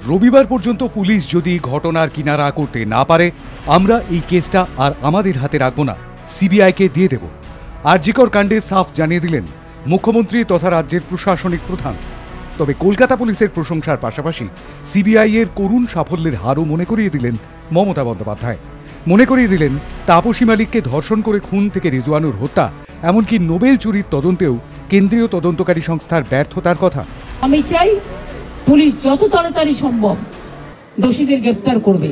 রবিবার পর্যন্ত পুলিশ যদি ঘটনার কিনারা করতে না পারে আমরা এই কেসটা আর আমাদের হাতে রাখব না, সিবিআইকে দিয়ে দেব। আরজিকর কাণ্ডে সাফ জানিয়ে দিলেন মুখ্যমন্ত্রী তথা রাজ্যের প্রশাসনিক প্রধান। তবে কলকাতা পুলিশের প্রশংসার পাশাপাশি সিবিআই এর করুণ সাফল্যের হারও মনে করিয়ে দিলেন মমতা বন্দ্যোপাধ্যায়। মনে করিয়ে দিলেন তাপসী মালিককে ধর্ষণ করে খুন থেকে রিজওয়ানুর হত্যা, এমনকি নোবেল চুরির তদন্তেও কেন্দ্রীয় তদন্তকারী সংস্থার ব্যর্থতার কথা। আমি চাই পুলিশ যত তাড়াতাড়ি সম্ভব দোষীদের গ্রেপ্তার করবে,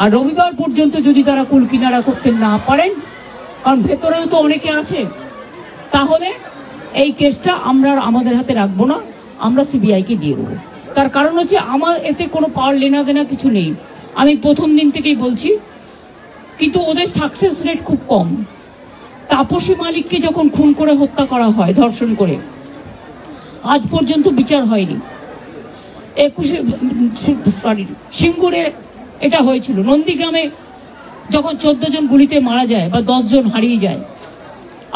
আর রবিবার পর্যন্ত যদি তারা কুল কিনারা করতে না পারেন, কারণ ভেতরেও তো অনেকে আছে, তাহলে এই কেসটা আমরা আমাদের হাতে রাখবো না, আমরা সিবিআইকে দিয়ে দেবো। তার কারণ হচ্ছে আমার এতে কোনো পাওয়ার লেনা দেনা কিছু নেই, আমি প্রথম দিন থেকেই বলছি, কিন্তু ওদের সাকসেস রেট খুব কম। তাপসী মালিককে যখন খুন করে হত্যা করা হয় ধর্ষণ করে, আজ পর্যন্ত বিচার হয়নি। সিঙ্গুরে এটা হয়েছিল, নন্দীগ্রামে যখন 14 জন গুলিতে মারা যায় বা 10 জন হারিয়ে যায়,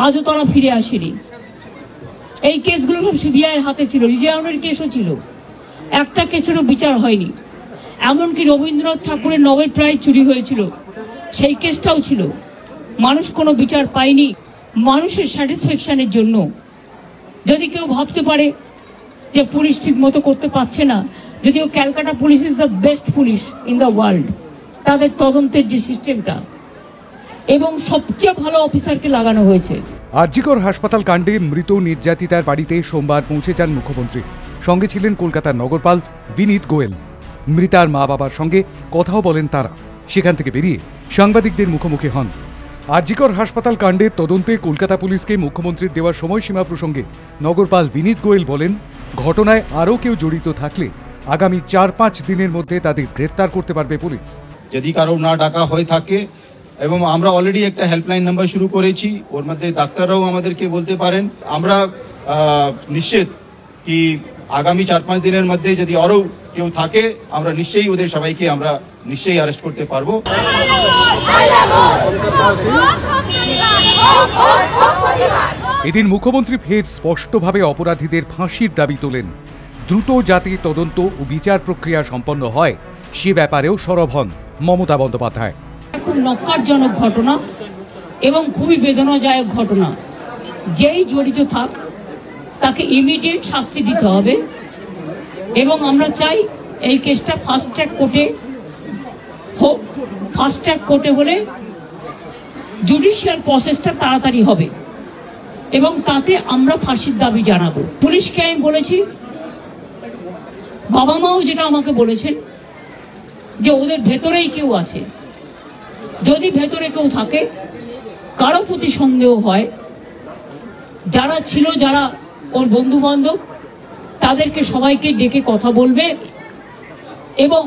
আজও তারা ফিরে আসেনি। এই কেসগুলো সব সিবিআইয়ের হাতে ছিল, রিজওয়ানের কেসও ছিল, একটা কেসেরও বিচার হয়নি। এমনকি রবীন্দ্রনাথ ঠাকুরের নোবেল প্রাইজ চুরি হয়েছিল, সেই কেসটাও ছিল, মানুষ কোনো বিচার পায়নি। মানুষের স্যাটিসফ্যাকশনের জন্য যদি কেউ ভাবতে পারে যে পুলিশ ঠিক মতো করতে পারছে না, যদিও Calcutta police is the best police in the world, তাদের তদন্তের যে সিস্টেমটা এবং সবচেয়ে ভালো অফিসারকে লাগানো হয়েছে। আরজিকর হাসপাতাল কাণ্ডে মৃত নির্যাতিতার বাড়িতে সোমবার পৌঁছে যান মুখ্যমন্ত্রী। সঙ্গে ছিলেন কলকাতার নগরপাল বিনীত গোয়েল। মৃতার মা বাবার সঙ্গে কথাও বলেন তারা। সেখান থেকে বেরিয়ে সাংবাদিকদের মুখোমুখি হন। আরজিকর হাসপাতাল কাণ্ডের তদন্তে কলকাতা পুলিশকে মুখ্যমন্ত্রীর দেওয়ার সময়সীমা প্রসঙ্গে নগরপাল বিনীত গোয়েল বলেন, ঘটনায় আরও কেউ জড়িত থাকলে আগামী 4-5 দিনের মধ্যে তাদের গ্রেফতার করতে পারবে পুলিশ। যদি কারো না ডাকা হয়ে থাকে, এবং আমরা অলরেডি একটা হেল্পলাইন নাম্বার শুরু করেছি, ওর মধ্যে ডাক্তাররাও আমাদেরকে বলতে পারেন। আমরা নিশ্চিত কি আগামী 4-5 দিনের মধ্যে যদি আরো কেউ থাকে, আমরা নিশ্চয়ই ওদের সবাইকে আমরা নিশ্চয়ই অ্যারেস্ট করতে পারবো। এদিন মুখ্যমন্ত্রী ফের স্পষ্টভাবে অপরাধীদের ফাঁসির দাবি তোলেন। দ্রুত যাতে তদন্ত ও বিচার প্রক্রিয়া সম্পন্ন হয় সে ব্যাপারেও সরব হন মমতা বন্দ্যোপাধ্যায়। খুব নক্কারজনক ঘটনা এবং খুবই বেদনাদায়ক ঘটনা। যেই জড়িত থাক তাকে ইমিডিয়েট শাস্তি দিতে হবে, এবং আমরা চাই এই কেসটা ফাস্ট ট্র্যাক কোর্টে হোক। ফাস্ট ট্র্যাক কোর্টে হলে জুডিশিয়াল প্রসেসটা তাড়াতাড়ি হবে এবং তাতে আমরা ফাঁসির দাবি জানাবো। পুলিশকে আমি বলেছি, বাবা মাও যেটা আমাকে বলেছেন, যে ওদের ভেতরেই কেউ আছে, যদি ভেতরে কেউ থাকে, কারো প্রতি সন্দেহ হয়, যারা ছিল, যারা ওর বন্ধু বান্ধব, তাদেরকে সবাইকে ডেকে কথা বলবে, এবং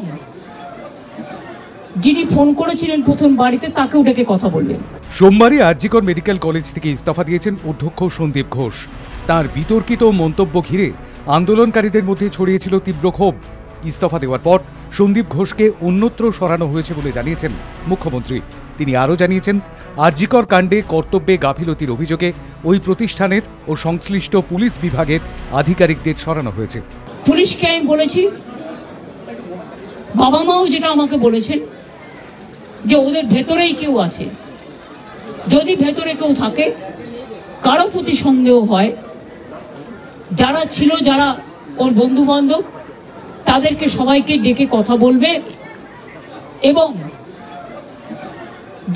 যিনি ফোন করেছিলেন প্রথম বাড়িতে তাকেও ডেকে কথা বলবেন। সোমবারই আরজিকর মেডিকেল কলেজ থেকে ইস্তফা দিয়েছেন অধ্যক্ষ সন্দীপ ঘোষ। তার বিতর্কিত মন্তব্য ঘিরে আন্দোলনকারীদের মধ্যে ছড়িয়েছিল তীব্র ক্ষোভ। ইস্তফা দেওয়ার পর সন্দীপ ঘোষকে অন্যত্র সরানো হয়েছে বলে জানিয়েছেন মুখ্যমন্ত্রী। তিনি আরও জানিয়েছেন, আরজিকর কাণ্ডে কর্তব্যে গাফিলতির অভিযোগে ওই প্রতিষ্ঠানের ও সংশ্লিষ্ট পুলিশ বিভাগের আধিকারিকদের সরানো হয়েছে। পুলিশকে আমি বলেছি, বাবা মাও যেটা আমাকে বলেছেন, যে ওদের ভেতরেই কেউ আছে, যদি ভেতরে কেউ থাকে, কারো প্রতি সন্দেহ হয়, যারা ছিল, যারা ওর বন্ধু বান্ধব, তাদেরকে সবাইকে ডেকে কথা বলবে, এবং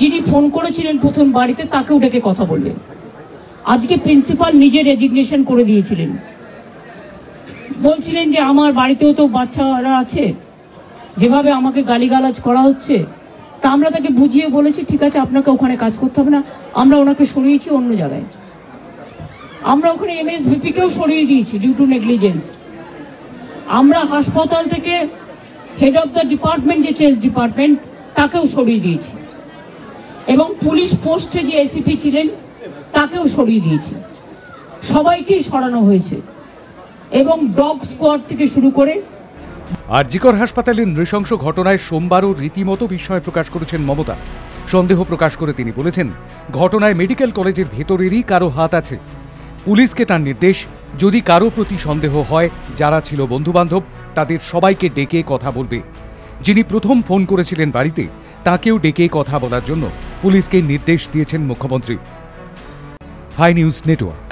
যিনি ফোন করেছিলেন প্রথম বাড়িতে তাকেও ডেকে কথা বলবে। আজকে প্রিন্সিপাল নিজে রেজিগনেশন করে দিয়েছিলেন, বলছিলেন যে আমার বাড়িতেও তো বাচ্চারা আছে, যেভাবে আমাকে গালিগালাজ করা হচ্ছে, তা আমরা তাকে বুঝিয়ে বলেছি, ঠিক আছে আপনাকে ওখানে কাজ করতে হবে না, আমরা ওনাকে সরিয়েছি অন্য জায়গায়। আমরা ওখানে এমএসভিপিকেও সরিয়ে দিয়েছি ডিউ টু নেগলিজেন্স। আমরা হাসপাতাল থেকে হেড অফ দ্য ডিপার্টমেন্ট, যে চেস্ট ডিপার্টমেন্ট, তাকেও সরিয়ে দিয়েছি, এবং পুলিশ পোস্টে যে এসিপি ছিলেন তাকেও সরিয়ে দিয়েছি। সবাইকেই সরানো হয়েছে, এবং ডগ স্কোয়াড থেকে শুরু করে। আরজিকর হাসপাতালের নৃশংস ঘটনায় সোমবারও রীতিমতো বিস্ময় প্রকাশ করেছেন মমতা। সন্দেহ প্রকাশ করে তিনি বলেছেন, ঘটনায় মেডিকেল কলেজের ভেতরেরই কারো হাত আছে। পুলিশকে তার নির্দেশ, যদি কারো প্রতি সন্দেহ হয়, যারা ছিল বন্ধুবান্ধব তাদের সবাইকে ডেকে কথা বলবে। যিনি প্রথম ফোন করেছিলেন বাড়িতে, তাকেও ডেকে কথা বলার জন্য পুলিশকে নির্দেশ দিয়েছেন মুখ্যমন্ত্রী। Hi news network.